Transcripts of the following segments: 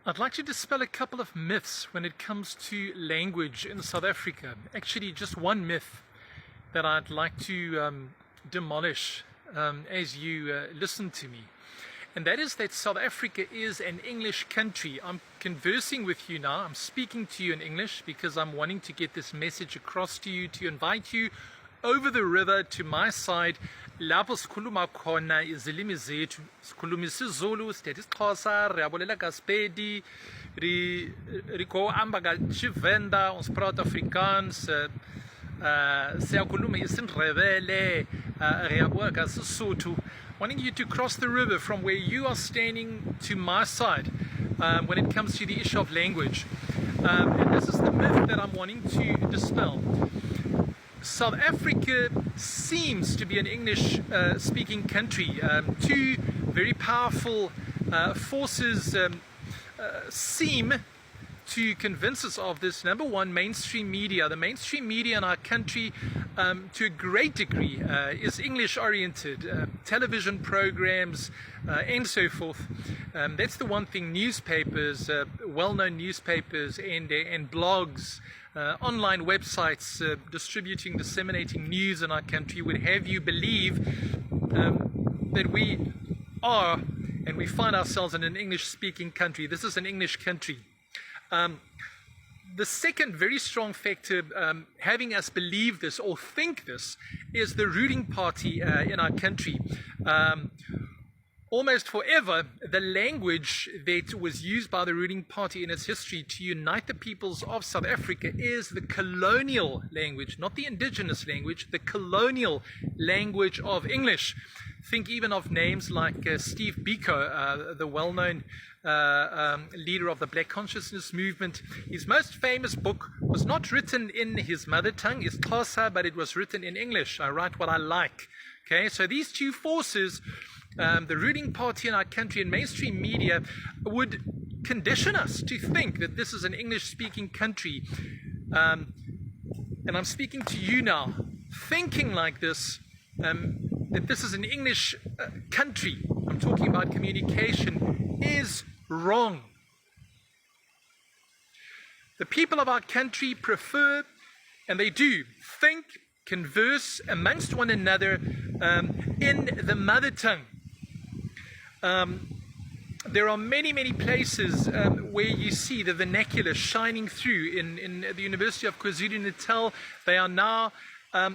I'd like to dispel a couple of myths when it comes to language in South Africa. Actually, just one myth that I'd like to demolish as you listen to me. And that is that South Africa is an English country. I'm conversing with you now. I'm speaking to you in English because I'm wanting to get this message across to you, to invite you over the river to my side. Lapho sikhuluma khona izilimi zethu, sikhuluma isiZulu, sithetha isiXhosa, riyabolela kaSpedi, amba kaTshivenda, ons praat Afrikaans, siyakhuluma isiNdebele, riyabolela kaSesotho. Wanting you to cross the river from where you are standing to my side when it comes to the issue of language. And this is the myth that I'm wanting to dispel. South Africa seems to be an English speaking country. Two very powerful forces seem to convince us of this. Number one, mainstream media. The mainstream media in our country, to a great degree, is English oriented. Television programs and so forth. That's the one thing. Newspapers, well-known newspapers and blogs, online websites distributing, disseminating news in our country would have you believe that we are and we find ourselves in an English-speaking country. This is an English country. The second very strong factor having us believe this or think this is the ruling party in our country. Almost forever, the language that was used by the ruling party in its history to unite the peoples of South Africa is the colonial language, not the indigenous language, the colonial language of English. Think even of names like Steve Biko, the well-known leader of the Black Consciousness movement. His most famous book was not written in his mother tongue, isiXhosa, but it was written in English. I write what I like. Okay, so these two forces, the ruling party in our country and mainstream media, would condition us to think that this is an English-speaking country. And I'm speaking to you now, thinking like this, that this is an English country, I'm talking about communication, is wrong. The people of our country prefer, and they do, think, converse amongst one another in the mother tongue. There are many places where you see the vernacular shining through. In the University of KwaZulu-Natal, they are now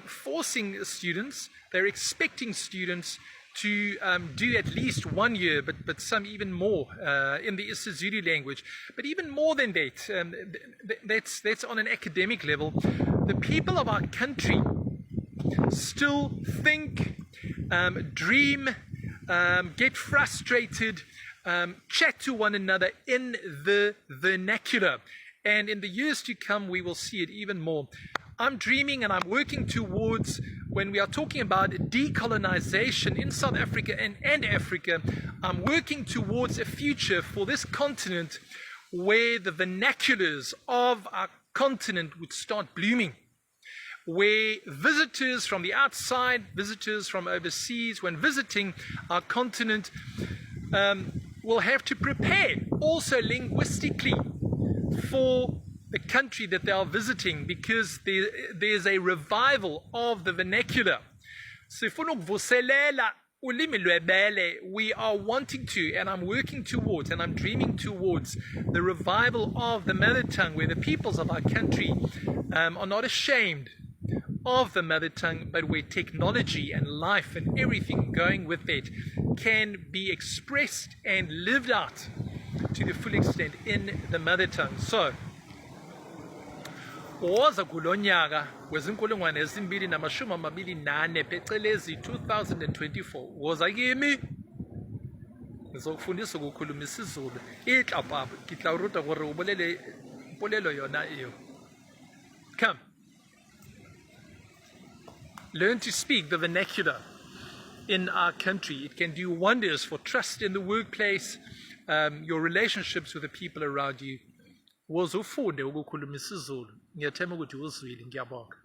forcing students, they're expecting students to do at least 1 year, but some even more in the isiZulu language. But even more than that, that's on an academic level. The people of our country still think, dream, get frustrated, chat to one another in the vernacular. And in the years to come, we will see it even more. I'm dreaming and I'm working towards, when we are talking about decolonization in South Africa and Africa, I'm working towards a future for this continent where the vernaculars of our continent would start blooming, where visitors from the outside, visitors from overseas, when visiting our continent, will have to prepare also linguistically for the country that they are visiting, because there's a revival of the vernacular. We are wanting to, and I'm working towards, and I'm dreaming towards the revival of the mother tongue, where the peoples of our country are not ashamed of the mother tongue, but where technology and life and everything going with it can be expressed and lived out to the full extent in the mother tongue. So, Woza kulonyaka wezi-2024 phecelezi 2024 woza kimi ngizokufundisa ukukhuluma isiZulu ihlapha kitlaruta gore ubolele polelo yona iyo. Come, learn to speak the vernacular in our country. It can do wonders for trust in the workplace, your relationships with the people around you. Woza ufunde ukukhuluma isiZulu. Ngiyathemba ukuthi uzwile, ngiyabonga.